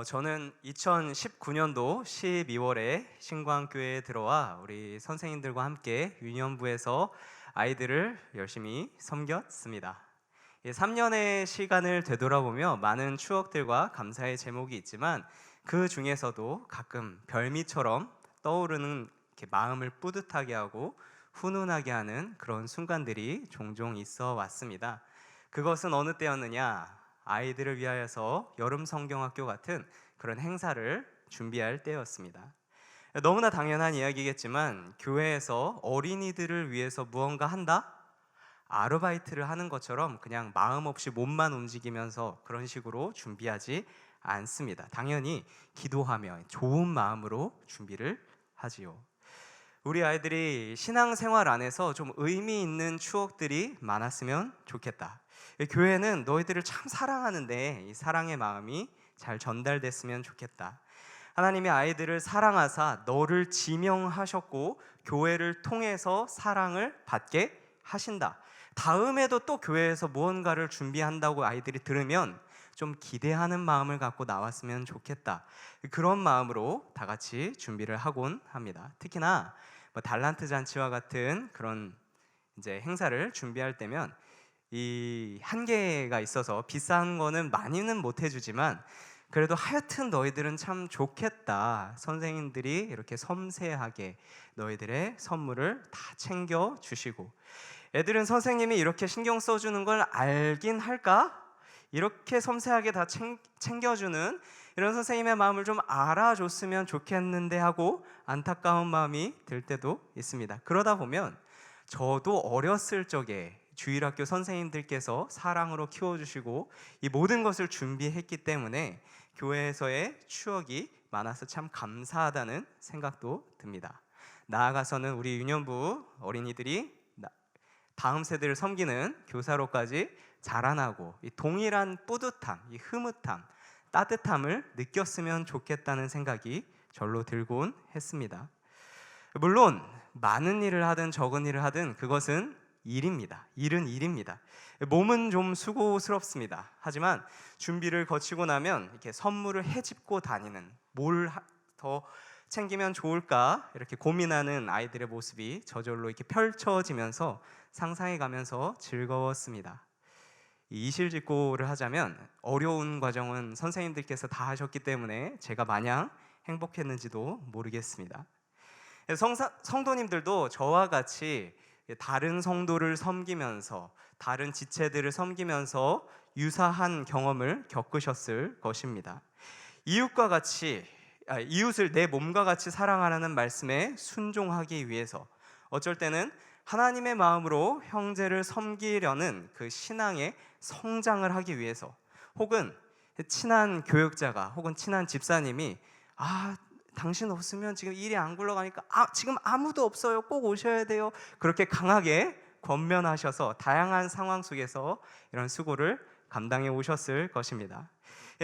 저는 2019년도 12월에 신광교회에 들어와 우리 선생님들과 함께 유년부에서 아이들을 열심히 섬겼습니다. 3년의 시간을 되돌아보며 많은 추억들과 감사의 제목이 있지만 그 중에서도 가끔 별미처럼 떠오르는 이렇게 마음을 뿌듯하게 하고 훈훈하게 하는 그런 순간들이 종종 있어 왔습니다. 그것은 어느 때였느냐? 아이들을 위하여서 여름 성경학교 같은 그런 행사를 준비할 때였습니다. 너무나 당연한 이야기겠지만 교회에서 어린이들을 위해서 무언가 한다? 아르바이트를 하는 것처럼 그냥 마음 없이 몸만 움직이면서 그런 식으로 준비하지 않습니다. 당연히 기도하며 좋은 마음으로 준비를 하지요. 우리 아이들이 신앙생활 안에서 좀 의미 있는 추억들이 많았으면 좋겠다. 교회는 너희들을 참 사랑하는데 이 사랑의 마음이 잘 전달됐으면 좋겠다. 하나님이 아이들을 사랑하사 너를 지명하셨고 교회를 통해서 사랑을 받게 하신다. 다음에도 또 교회에서 무언가를 준비한다고 아이들이 들으면 좀 기대하는 마음을 갖고 나왔으면 좋겠다. 그런 마음으로 다 같이 준비를 하곤 합니다. 특히나 달란트 잔치와 같은 그런 이제 행사를 준비할 때면 이 한계가 있어서 비싼 거는 많이는 못 해주지만 그래도 하여튼 너희들은 참 좋겠다. 선생님들이 이렇게 섬세하게 너희들의 선물을 다 챙겨 주시고 애들은 선생님이 이렇게 신경 써주는 걸 알긴 할까? 이렇게 섬세하게 다 챙겨주는 이런 선생님의 마음을 좀 알아줬으면 좋겠는데 하고 안타까운 마음이 들 때도 있습니다. 그러다 보면 저도 어렸을 적에 주일학교 선생님들께서 사랑으로 키워주시고 이 모든 것을 준비했기 때문에 교회에서의 추억이 많아서 참 감사하다는 생각도 듭니다. 나아가서는 우리 유년부 어린이들이 다음 세대를 섬기는 교사로까지 자라나고 이 동일한 뿌듯함, 이 흐뭇함, 따뜻함을 느꼈으면 좋겠다는 생각이 절로 들곤 했습니다. 물론 많은 일을 하든 적은 일을 하든 그것은 일입니다. 일은 일입니다. 몸은 좀 수고스럽습니다. 하지만 준비를 거치고 나면 이렇게 선물을 헤집고 다니는 뭘 더 챙기면 좋을까 이렇게 고민하는 아이들의 모습이 저절로 이렇게 펼쳐지면서 상상해 가면서 즐거웠습니다. 이실직고를 하자면 어려운 과정은 선생님들께서 다 하셨기 때문에 제가 마냥 행복했는지도 모르겠습니다. 성도님들도 저와 같이 다른 성도를 섬기면서 다른 지체들을 섬기면서 유사한 경험을 겪으셨을 것입니다. 이웃을 내 몸과 같이 사랑하라는 말씀에 순종하기 위해서 어쩔 때는 하나님의 마음으로 형제를 섬기려는 그 신앙의 성장을 하기 위해서 혹은 친한 교육자가 혹은 친한 집사님이 당신 없으면 지금 일이 안 굴러가니까 지금 아무도 없어요. 꼭 오셔야 돼요. 그렇게 강하게 권면하셔서 다양한 상황 속에서 이런 수고를 감당해 오셨을 것입니다.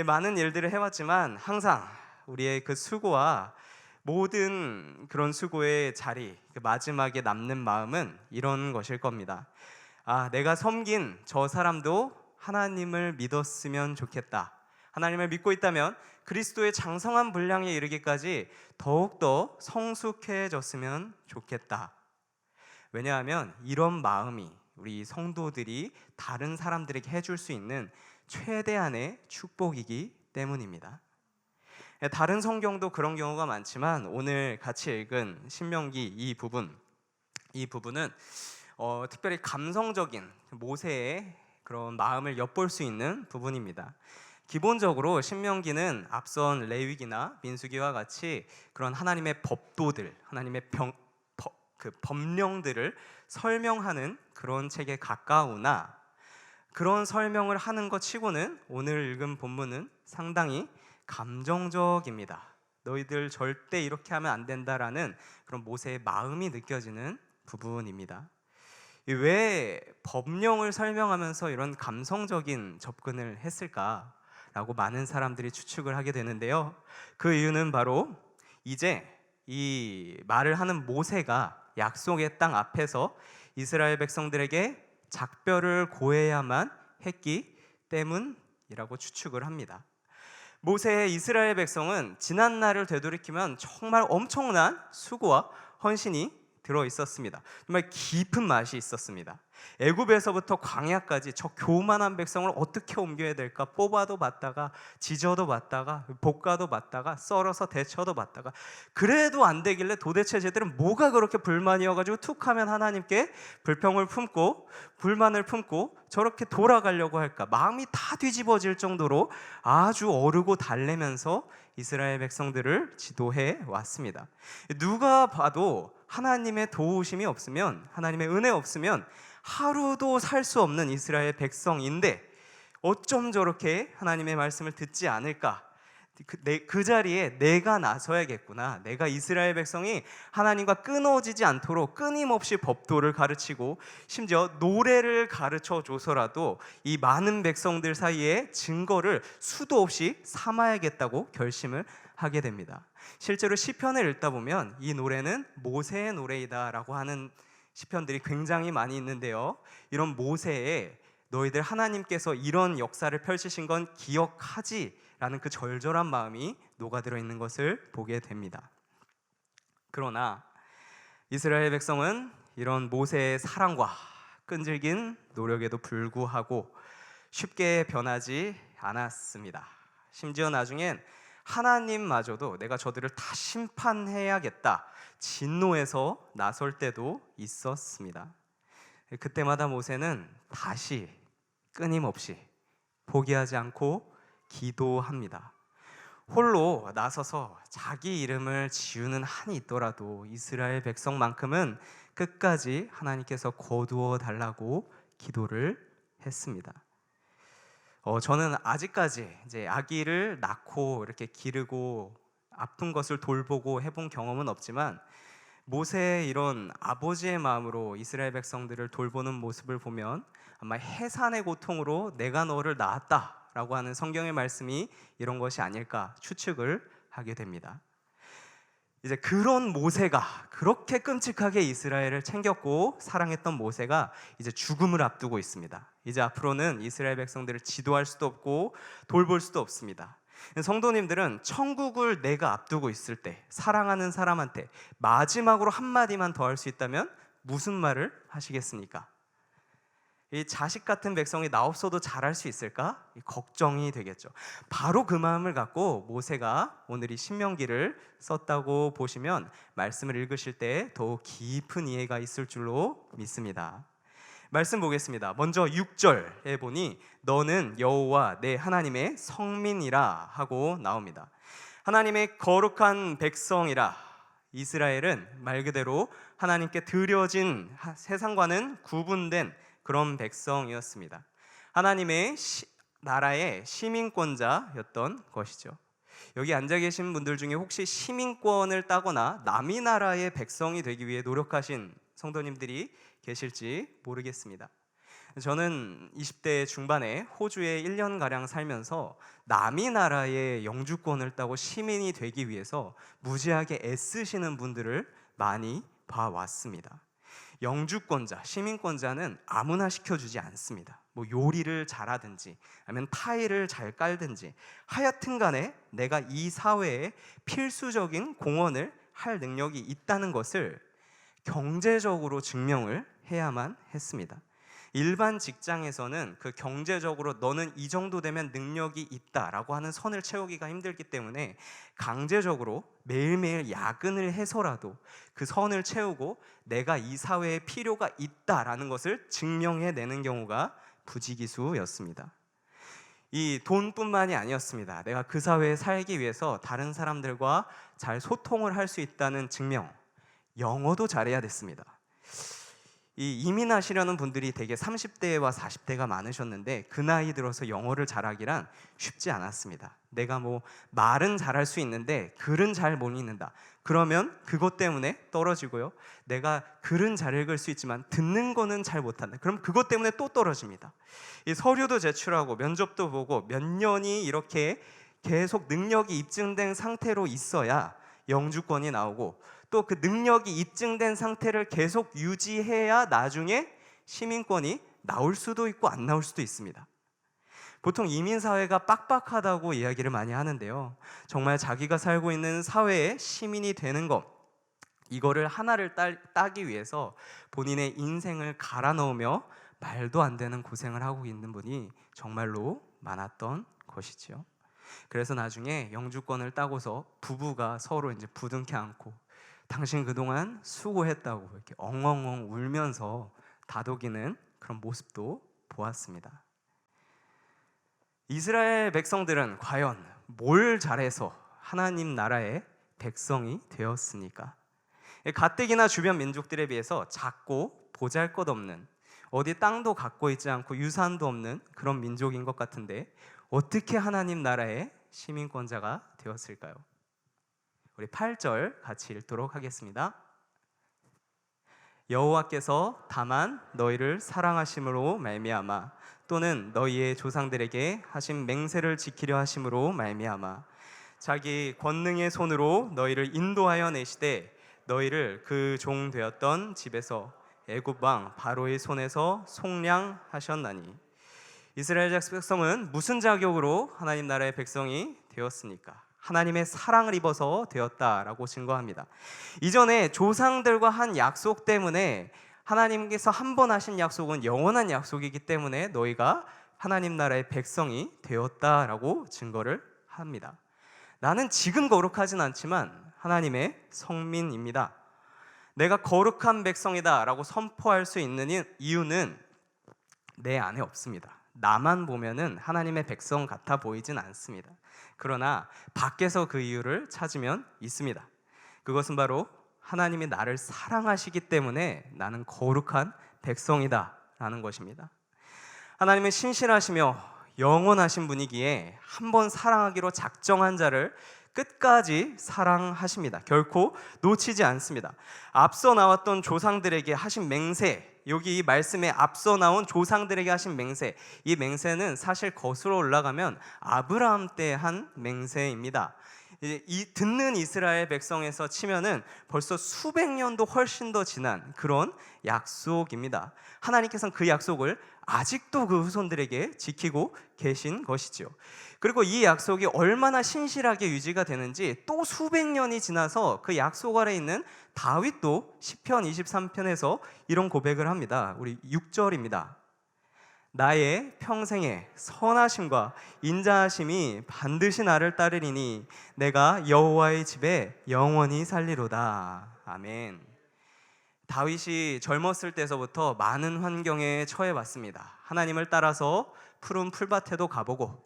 많은 일들을 해왔지만 항상 우리의 그 수고와 모든 그런 수고의 자리, 그 마지막에 남는 마음은 이런 것일 겁니다. 내가 섬긴 저 사람도 하나님을 믿었으면 좋겠다. 하나님을 믿고 있다면 그리스도의 장성한 분량에 이르기까지 더욱더 성숙해졌으면 좋겠다. 왜냐하면 이런 마음이 우리 성도들이 다른 사람들에게 해줄 수 있는 최대한의 축복이기 때문입니다. 다른 성경도 그런 경우가 많지만 오늘 같이 읽은 신명기 이 부분은 특별히 감성적인 모세의 그런 마음을 엿볼 수 있는 부분입니다. 기본적으로 신명기는 앞선 레위기나 민수기와 같이 그런 하나님의 법도들, 하나님의 법령들을 설명하는 그런 책에 가까우나 그런 설명을 하는 것 치고는 오늘 읽은 본문은 상당히 감정적입니다. 너희들 절대 이렇게 하면 안 된다라는 그런 모세의 마음이 느껴지는 부분입니다. 왜 법령을 설명하면서 이런 감성적인 접근을 했을까라고 많은 사람들이 추측을 하게 되는데요. 그 이유는 바로 이제 이 말을 하는 모세가 약속의 땅 앞에서 이스라엘 백성들에게 작별을 고해야만 했기 때문이라고 추측을 합니다. 모세의 이스라엘 백성은 지난 날을 되돌이키면 정말 엄청난 수고와 헌신이 들어 있었습니다. 정말 깊은 맛이 있었습니다. 애굽에서부터 광야까지 저 교만한 백성을 어떻게 옮겨야 될까? 뽑아도 봤다가 지져도 봤다가 볶아도 봤다가 썰어서 데쳐도 봤다가 그래도 안 되길래 도대체 쟤들은 뭐가 그렇게 불만이어가지고 툭하면 하나님께 불평을 품고 불만을 품고 저렇게 돌아가려고 할까? 마음이 다 뒤집어질 정도로 아주 어르고 달래면서 이스라엘 백성들을 지도해 왔습니다. 누가 봐도 하나님의 도우심이 없으면, 하나님의 은혜 없으면 하루도 살 수 없는 이스라엘 백성인데 어쩜 저렇게 하나님의 말씀을 듣지 않을까? 그 자리에 내가 나서야겠구나. 내가 이스라엘 백성이 하나님과 끊어지지 않도록 끊임없이 법도를 가르치고 심지어 노래를 가르쳐 줘서라도 이 많은 백성들 사이에 증거를 수도 없이 삼아야겠다고 결심을 하게 됩니다. 실제로 시편을 읽다 보면 이 노래는 모세의 노래이다라고 하는 시편들이 굉장히 많이 있는데요. 이런 모세의 너희들 하나님께서 이런 역사를 펼치신 건 기억하지? 라는 그 절절한 마음이 녹아들어 있는 것을 보게 됩니다. 그러나 이스라엘 백성은 이런 모세의 사랑과 끈질긴 노력에도 불구하고 쉽게 변하지 않았습니다. 심지어 나중엔 하나님마저도 내가 저들을 다 심판해야겠다 진노해서 나설 때도 있었습니다. 그때마다 모세는 다시 끊임없이 포기하지 않고 기도합니다. 홀로 나서서 자기 이름을 지우는 한이 있더라도 이스라엘 백성만큼은 끝까지 하나님께서 거두어 달라고 기도를 했습니다. 저는 아직까지 이제 아기를 낳고 이렇게 기르고 아픈 것을 돌보고 해본 경험은 없지만 모세의 이런 아버지의 마음으로 이스라엘 백성들을 돌보는 모습을 보면 아마 해산의 고통으로 내가 너를 낳았다 라고 하는 성경의 말씀이 이런 것이 아닐까 추측을 하게 됩니다. 이제 그런 모세가 그렇게 끔찍하게 이스라엘을 챙겼고 사랑했던 모세가 이제 죽음을 앞두고 있습니다. 이제 앞으로는 이스라엘 백성들을 지도할 수도 없고 돌볼 수도 없습니다. 성도님들은 천국을 내가 앞두고 있을 때 사랑하는 사람한테 마지막으로 한마디만 더 할 수 있다면 무슨 말을 하시겠습니까? 이 자식 같은 백성이 나 없어도 잘할 수 있을까? 걱정이 되겠죠. 바로 그 마음을 갖고 모세가 오늘 이 신명기를 썼다고 보시면 말씀을 읽으실 때 더욱 깊은 이해가 있을 줄로 믿습니다. 말씀 보겠습니다. 먼저 6절에 보니 너는 여호와 내 하나님의 성민이라 하고 나옵니다. 하나님의 거룩한 백성이라. 이스라엘은 말 그대로 하나님께 드려진 세상과는 구분된 그런 백성이었습니다. 하나님의 나라의 시민권자였던 것이죠. 여기 앉아 계신 분들 중에 혹시 시민권을 따거나 남의 나라의 백성이 되기 위해 노력하신 성도님들이 계실지 모르겠습니다. 저는 20대 중반에 호주에 1년가량 살면서 남의 나라의 영주권을 따고 시민이 되기 위해서 무지하게 애쓰시는 분들을 많이 봐왔습니다. 영주권자, 시민권자는 아무나 시켜주지 않습니다. 뭐 요리를 잘하든지 아니면 타일을 잘 깔든지 하여튼 간에 내가 이 사회에 필수적인 공헌을 할 능력이 있다는 것을 경제적으로 증명을 해야만 했습니다. 일반 직장에서는 그 경제적으로 너는 이 정도 되면 능력이 있다라고 하는 선을 채우기가 힘들기 때문에 강제적으로 매일매일 야근을 해서라도 그 선을 채우고 내가 이 사회에 필요가 있다라는 것을 증명해내는 경우가 부지기수였습니다. 이 돈뿐만이 아니었습니다. 내가 그 사회에 살기 위해서 다른 사람들과 잘 소통을 할 수 있다는 증명, 영어도 잘해야 됐습니다. 이 이민하시려는 분들이 되게 30대와 40대가 많으셨는데 그 나이 들어서 영어를 잘하기란 쉽지 않았습니다. 내가 뭐 말은 잘할 수 있는데 글은 잘 못 읽는다. 그러면 그것 때문에 떨어지고요. 내가 글은 잘 읽을 수 있지만 듣는 거는 잘 못한다. 그럼 그것 때문에 또 떨어집니다. 이 서류도 제출하고 면접도 보고 몇 년이 이렇게 계속 능력이 입증된 상태로 있어야 영주권이 나오고 또 그 능력이 입증된 상태를 계속 유지해야 나중에 시민권이 나올 수도 있고 안 나올 수도 있습니다. 보통 이민 사회가 빡빡하다고 이야기를 많이 하는데요. 정말 자기가 살고 있는 사회의 시민이 되는 것, 이거를 하나를 따기 위해서 본인의 인생을 갈아 넣으며 말도 안 되는 고생을 하고 있는 분이 정말로 많았던 것이지요. 그래서 나중에 영주권을 따고서 부부가 서로 이제 부둥켜 안고 당신 그동안 수고했다고 이렇게 엉엉엉 울면서 다독이는 그런 모습도 보았습니다. 이스라엘 백성들은 과연 뭘 잘해서 하나님 나라의 백성이 되었습니까? 가뜩이나 주변 민족들에 비해서 작고 보잘것없는, 어디 땅도 갖고 있지 않고 유산도 없는 그런 민족인 것 같은데 어떻게 하나님 나라의 시민권자가 되었을까요? 우리 8절 같이 읽도록 하겠습니다. 여호와께서 다만 너희를 사랑하심으로 말미암아 또는 너희의 조상들에게 하신 맹세를 지키려 하심으로 말미암아 자기 권능의 손으로 너희를 인도하여 내시되 너희를 그 종 되었던 집에서 애굽 왕 바로의 손에서 속량하셨나니. 이스라엘 백성은 무슨 자격으로 하나님 나라의 백성이 되었습니까? 하나님의 사랑을 입어서 되었다라고 증거합니다. 이전에 조상들과 한 약속 때문에 하나님께서 한 번 하신 약속은 영원한 약속이기 때문에 너희가 하나님 나라의 백성이 되었다라고 증거를 합니다. 나는 지금 거룩하진 않지만 하나님의 성민입니다. 내가 거룩한 백성이다 라고 선포할 수 있는 이유는 내 안에 없습니다. 나만 보면은 하나님의 백성 같아 보이진 않습니다. 그러나 밖에서 그 이유를 찾으면 있습니다. 그것은 바로 하나님이 나를 사랑하시기 때문에 나는 거룩한 백성이다 라는 것입니다. 하나님은 신실하시며 영원하신 분이기에 한 번 사랑하기로 작정한 자를 끝까지 사랑하십니다. 결코 놓치지 않습니다. 앞서 나왔던 조상들에게 하신 맹세, 여기 이 말씀에 앞서 나온 조상들에게 하신 맹세, 이 맹세는 사실 거슬러 올라가면 아브라함 때 한 맹세입니다. 이 듣는 이스라엘 백성에서 치면은 벌써 수백 년도 훨씬 더 지난 그런 약속입니다. 하나님께서는 그 약속을 아직도 그 후손들에게 지키고 계신 것이죠. 그리고 이 약속이 얼마나 신실하게 유지가 되는지 또 수백 년이 지나서 그 약속 아래 있는 다윗도 시편 23편에서 이런 고백을 합니다. 우리 6절입니다. 나의 평생의 선하심과 인자하심이 반드시 나를 따르리니 내가 여호와의 집에 영원히 살리로다. 아멘. 다윗이 젊었을 때서부터 많은 환경에 처해봤습니다. 하나님을 따라서 푸른 풀밭에도 가보고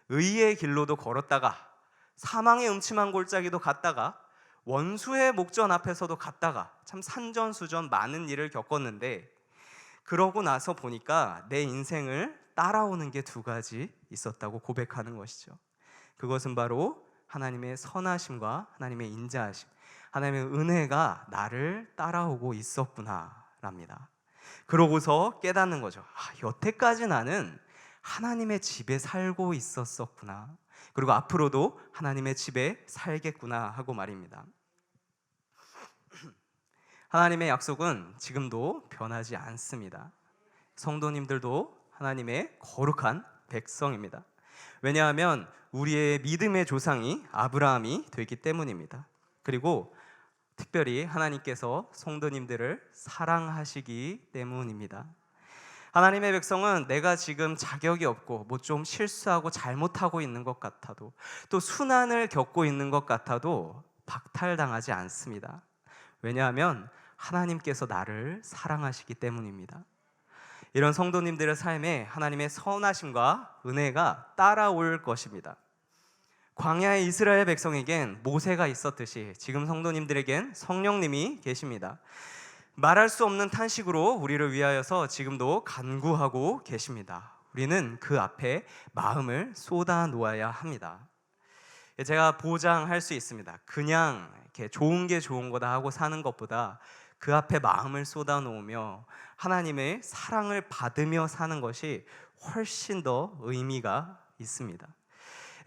의의 길로도 걸었다가 사망의 음침한 골짜기도 갔다가 원수의 목전 앞에서도 갔다가 참 산전수전 많은 일을 겪었는데 그러고 나서 보니까 내 인생을 따라오는 게 두 가지 있었다고 고백하는 것이죠. 그것은 바로 하나님의 선하심과 하나님의 인자하심, 하나님의 은혜가 나를 따라오고 있었구나랍니다. 그러고서 깨닫는 거죠. 여태까지 나는 하나님의 집에 살고 있었구나. 그리고 앞으로도 하나님의 집에 살겠구나 하고 말입니다. 하나님의 약속은 지금도 변하지 않습니다. 성도님들도 하나님의 거룩한 백성입니다. 왜냐하면 우리의 믿음의 조상이 아브라함이 되기 때문입니다. 그리고 특별히 하나님께서 성도님들을 사랑하시기 때문입니다. 하나님의 백성은 내가 지금 자격이 없고 뭐 좀 실수하고 잘못하고 있는 것 같아도 또 순환을 겪고 있는 것 같아도 박탈당하지 않습니다. 왜냐하면 하나님께서 나를 사랑하시기 때문입니다. 이런 성도님들의 삶에 하나님의 선하심과 은혜가 따라올 것입니다. 광야의 이스라엘 백성에겐 모세가 있었듯이 지금 성도님들에겐 성령님이 계십니다. 말할 수 없는 탄식으로 우리를 위하여서 지금도 간구하고 계십니다. 우리는 그 앞에 마음을 쏟아 놓아야 합니다. 제가 보장할 수 있습니다. 그냥 이렇게 좋은 게 좋은 거다 하고 사는 것보다 그 앞에 마음을 쏟아 놓으며 하나님의 사랑을 받으며 사는 것이 훨씬 더 의미가 있습니다.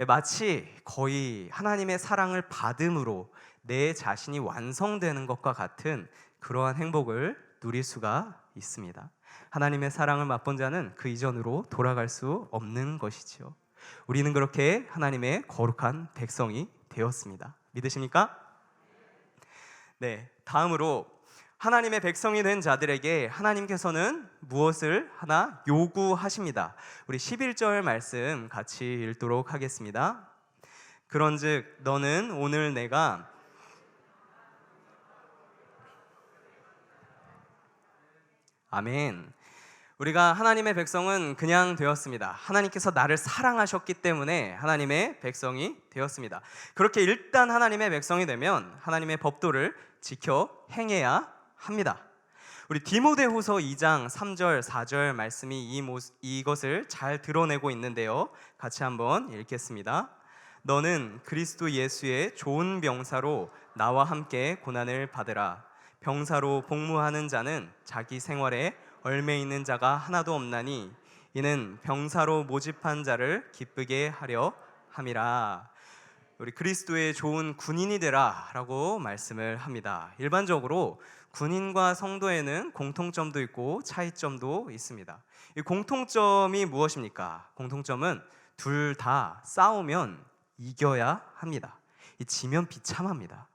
마치 거의 하나님의 사랑을 받음으로 내 자신이 완성되는 것과 같은 그러한 행복을 누릴 수가 있습니다. 하나님의 사랑을 맛본 자는 그 이전으로 돌아갈 수 없는 것이지요. 우리는 그렇게 하나님의 거룩한 백성이 되었습니다. 믿으십니까? 네, 다음으로 하나님의 백성이 된 자들에게 하나님께서는 무엇을 하나 요구하십니다. 우리 11절 말씀 같이 읽도록 하겠습니다. 그런즉 너는 오늘 내가 아멘. 우리가 하나님의 백성은 그냥 되었습니다. 하나님께서 나를 사랑하셨기 때문에 하나님의 백성이 되었습니다. 그렇게 일단 하나님의 백성이 되면 하나님의 법도를 지켜 행해야 합니다. 우리 디모데후서 2장 3절 4절 말씀이 이것을 잘 드러내고 있는데요. 같이 한번 읽겠습니다. 너는 그리스도 예수의 좋은 병사로 나와 함께 고난을 받으라. 병사로 복무하는 자는 자기 생활에 얼매 있는 자가 하나도 없나니 이는 병사로 모집한 자를 기쁘게 하려 함이라. 우리 그리스도의 좋은 군인이 되라 라고 말씀을 합니다. 일반적으로 군인과 성도에는 공통점도 있고 차이점도 있습니다. 이 공통점이 무엇입니까? 공통점은 둘 다 싸우면 이겨야 합니다. 지면 비참합니다.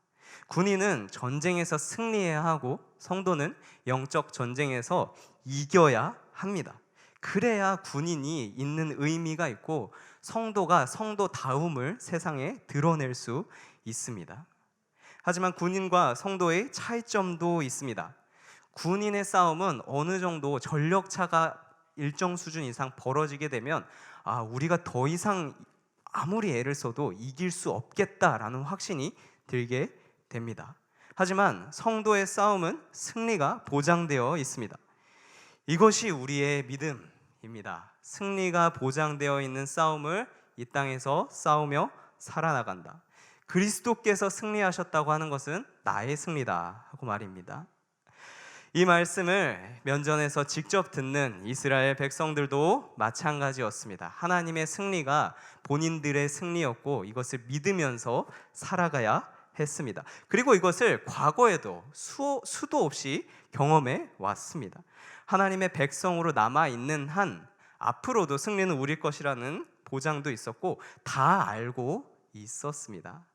군인은 전쟁에서 승리해야 하고 성도는 영적 전쟁에서 이겨야 합니다. 그래야 군인이 있는 의미가 있고 성도가 성도다움을 세상에 드러낼 수 있습니다. 하지만 군인과 성도의 차이점도 있습니다. 군인의 싸움은 어느 정도 전력차가 일정 수준 이상 벌어지게 되면 우리가 더 이상 아무리 애를 써도 이길 수 없겠다라는 확신이 들게 됩니다. 하지만 성도의 싸움은 승리가 보장되어 있습니다. 이것이 우리의 믿음입니다. 승리가 보장되어 있는 싸움을 이 땅에서 싸우며 살아나간다. 그리스도께서 승리하셨다고 하는 것은 나의 승리다 하고 말입니다. 이 말씀을 면전에서 직접 듣는 이스라엘 백성들도 마찬가지였습니다. 하나님의 승리가 본인들의 승리였고 이것을 믿으면서 살아가야 했습니다. 그리고 이것을 과거에도 수도 없이 경험해 왔습니다. 하나님의 백성으로 남아있는 한 앞으로도 승리는 우리 것이라는 보장도 있었고 다 알고 있었습니다.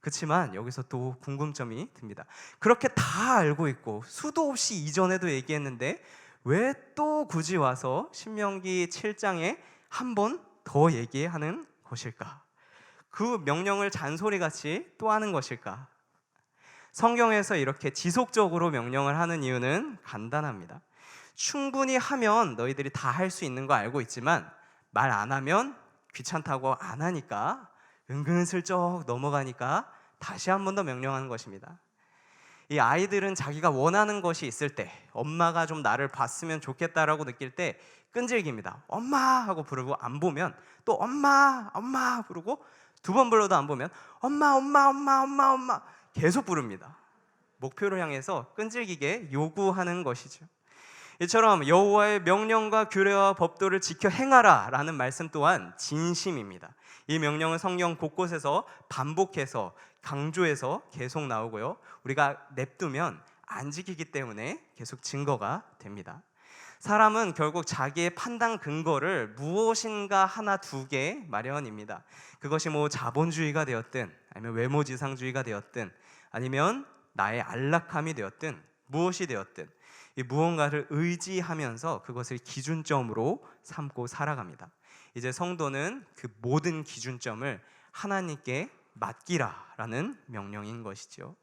그렇지만 여기서 또 궁금점이 듭니다. 그렇게 다 알고 있고 수도 없이 이전에도 얘기했는데 왜 또 굳이 와서 신명기 7장에 한 번 더 얘기하는 것일까? 그 명령을 잔소리같이 또 하는 것일까? 성경에서 이렇게 지속적으로 명령을 하는 이유는 간단합니다. 충분히 하면 너희들이 다 할 수 있는 거 알고 있지만 말 안 하면 귀찮다고 안 하니까 은근슬쩍 넘어가니까 다시 한 번 더 명령하는 것입니다. 이 아이들은 자기가 원하는 것이 있을 때 엄마가 좀 나를 봤으면 좋겠다라고 느낄 때 끈질깁니다. 엄마 하고 부르고 안 보면 또 엄마 엄마 부르고 두 번 불러도 안 보면 엄마 엄마 엄마 엄마 엄마 계속 부릅니다. 목표를 향해서 끈질기게 요구하는 것이죠. 이처럼 여호와의 명령과 규례와 법도를 지켜 행하라 라는 말씀 또한 진심입니다. 이 명령은 성경 곳곳에서 반복해서 강조해서 계속 나오고요. 우리가 냅두면 안 지키기 때문에 계속 증거가 됩니다. 사람은 결국 자기의 판단 근거를 무엇인가 하나 두 개 마련입니다. 그것이 자본주의가 되었든 아니면 외모지상주의가 되었든 아니면 나의 안락함이 되었든 무엇이 되었든 이 무언가를 의지하면서 그것을 기준점으로 삼고 살아갑니다. 이제 성도는 그 모든 기준점을 하나님께 맡기라라는 명령인 것이죠.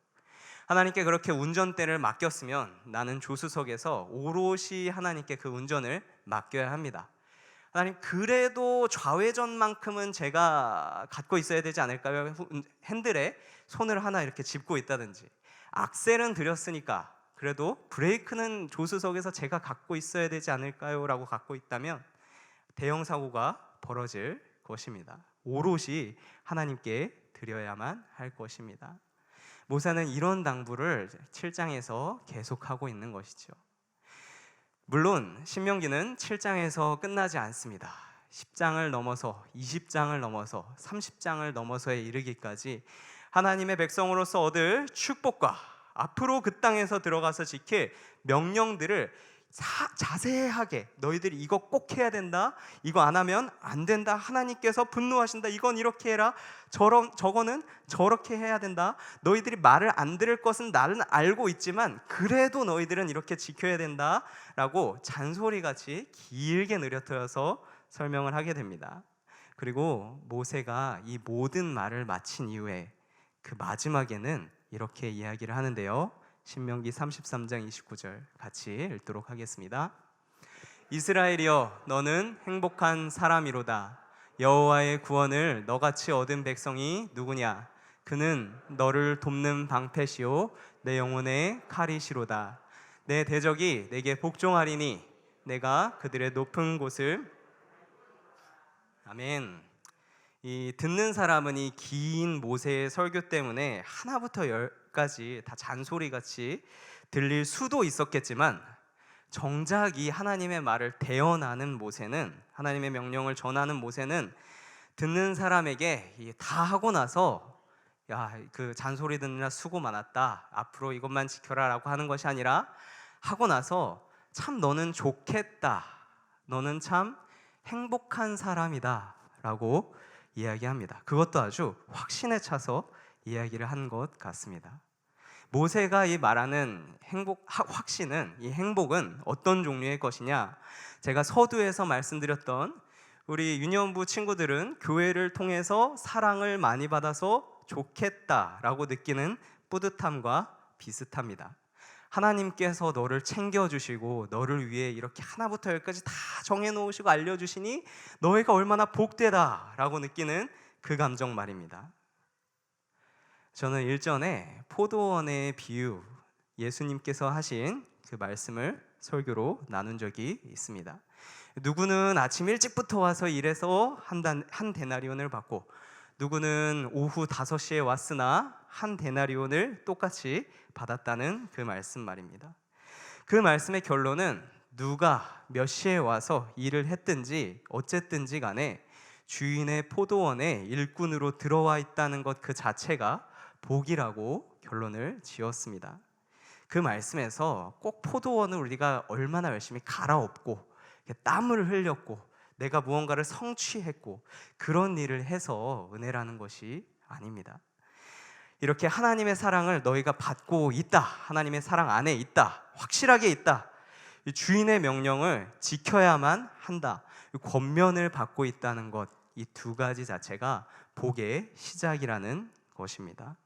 하나님께 그렇게 운전대를 맡겼으면 나는 조수석에서 오롯이 하나님께 그 운전을 맡겨야 합니다. 하나님, 그래도 좌회전만큼은 제가 갖고 있어야 되지 않을까요? 핸들에 손을 하나 이렇게 짚고 있다든지, 악셀은 들였으니까 그래도 브레이크는 조수석에서 제가 갖고 있어야 되지 않을까요? 라고 갖고 있다면 대형 사고가 벌어질 것입니다. 오롯이 하나님께 드려야만 할 것입니다. 모세는 이런 당부를 7장에서 계속하고 있는 것이죠. 물론 신명기는 7장에서 끝나지 않습니다. 10장을 넘어서 20장을 넘어서 30장을 넘어서에 이르기까지 하나님의 백성으로서 얻을 축복과 앞으로 그 땅에서 들어가서 지킬 명령들을 자세하게 너희들이 이거 꼭 해야 된다, 이거 안 하면 안 된다, 하나님께서 분노하신다, 이건 이렇게 해라, 저거는 저렇게 해야 된다, 너희들이 말을 안 들을 것은 나는 알고 있지만 그래도 너희들은 이렇게 지켜야 된다 라고 잔소리같이 길게 느려뜨려서 설명을 하게 됩니다. 그리고 모세가 이 모든 말을 마친 이후에 그 마지막에는 이렇게 이야기를 하는데요, 신명기 33장 29절 같이 읽도록 하겠습니다. 이스라엘이여, 너는 행복한 사람이로다. 여호와의 구원을 너같이 얻은 백성이 누구냐? 그는 너를 돕는 방패시오 내 영혼의 칼이시로다. 내 대적이 내게 복종하리니 내가 그들의 높은 곳을. 아멘. 이 듣는 사람은 이 긴 모세의 설교 때문에 하나부터 열까지 다 잔소리같이 들릴 수도 있었겠지만, 정작 이 하나님의 말을 대언하는 모세는, 하나님의 명령을 전하는 모세는 듣는 사람에게 다 하고 나서 야, 그 잔소리 듣느라 수고 많았다, 앞으로 이것만 지켜라 라고 하는 것이 아니라, 하고 나서 참 너는 좋겠다, 너는 참 행복한 사람이다 라고 이야기합니다. 그것도 아주 확신에 차서 이야기를 한 것 같습니다. 모세가 이 말하는 확신은, 이 행복은 어떤 종류의 것이냐? 제가 서두에서 말씀드렸던 우리 유년부 친구들은 교회를 통해서 사랑을 많이 받아서 좋겠다라고 느끼는 뿌듯함과 비슷합니다. 하나님께서 너를 챙겨주시고 너를 위해 이렇게 하나부터 열까지 다 정해놓으시고 알려주시니 너희가 얼마나 복되다 라고 느끼는 그 감정 말입니다. 저는 일전에 포도원의 비유, 예수님께서 하신 그 말씀을 설교로 나눈 적이 있습니다. 누구는 아침 일찍부터 와서 일해서 한 데나리온을 받고, 누구는 오후 5시에 왔으나 한 데나리온을 똑같이 받았다는 그 말씀 말입니다. 그 말씀의 결론은 누가 몇 시에 와서 일을 했든지 어쨌든지 간에 주인의 포도원에 일꾼으로 들어와 있다는 것 그 자체가 복이라고 결론을 지었습니다. 그 말씀에서 꼭 포도원을 우리가 얼마나 열심히 갈아엎고 땀을 흘렸고 내가 무언가를 성취했고 그런 일을 해서 은혜라는 것이 아닙니다. 이렇게 하나님의 사랑을 너희가 받고 있다, 하나님의 사랑 안에 있다, 확실하게 있다, 주인의 명령을 지켜야만 한다, 권면을 받고 있다는 것, 이 두 가지 자체가 복의 시작이라는 것입니다.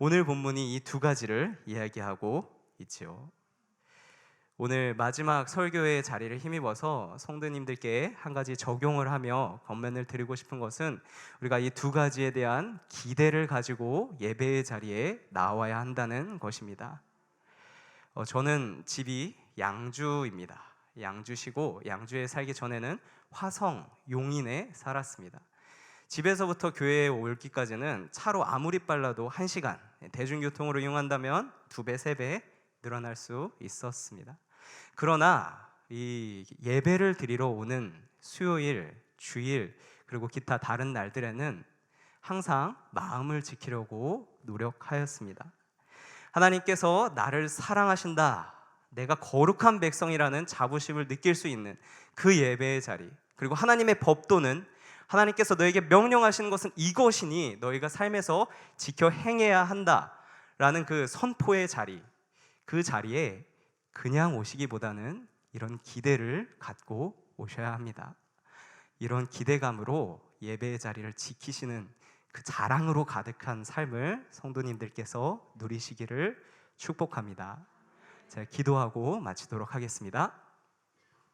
오늘 본문이 이 두 가지를 이야기하고 있지요. 오늘 마지막 설교의 자리를 힘입어서 성도님들께 한 가지 적용을 하며 권면을 드리고 싶은 것은, 우리가 이 두 가지에 대한 기대를 가지고 예배의 자리에 나와야 한다는 것입니다. 저는 집이 양주입니다. 양주시고, 양주에 살기 전에는 화성, 용인에 살았습니다. 집에서부터 교회에 오기까지는 차로 아무리 빨라도 1시간, 대중교통으로 이용한다면 2배, 3배 늘어날 수 있었습니다. 그러나 이 예배를 드리러 오는 수요일, 주일, 그리고 기타 다른 날들에는 항상 마음을 지키려고 노력하였습니다. 하나님께서 나를 사랑하신다, 내가 거룩한 백성이라는 자부심을 느낄 수 있는 그 예배의 자리, 그리고 하나님의 법도는 하나님께서 너에게 명령하시는 것은 이것이니 너희가 삶에서 지켜 행해야 한다라는 그 선포의 자리, 그 자리에 그냥 오시기보다는 이런 기대를 갖고 오셔야 합니다. 이런 기대감으로 예배의 자리를 지키시는 그 자랑으로 가득한 삶을 성도님들께서 누리시기를 축복합니다. 제가 기도하고 마치도록 하겠습니다.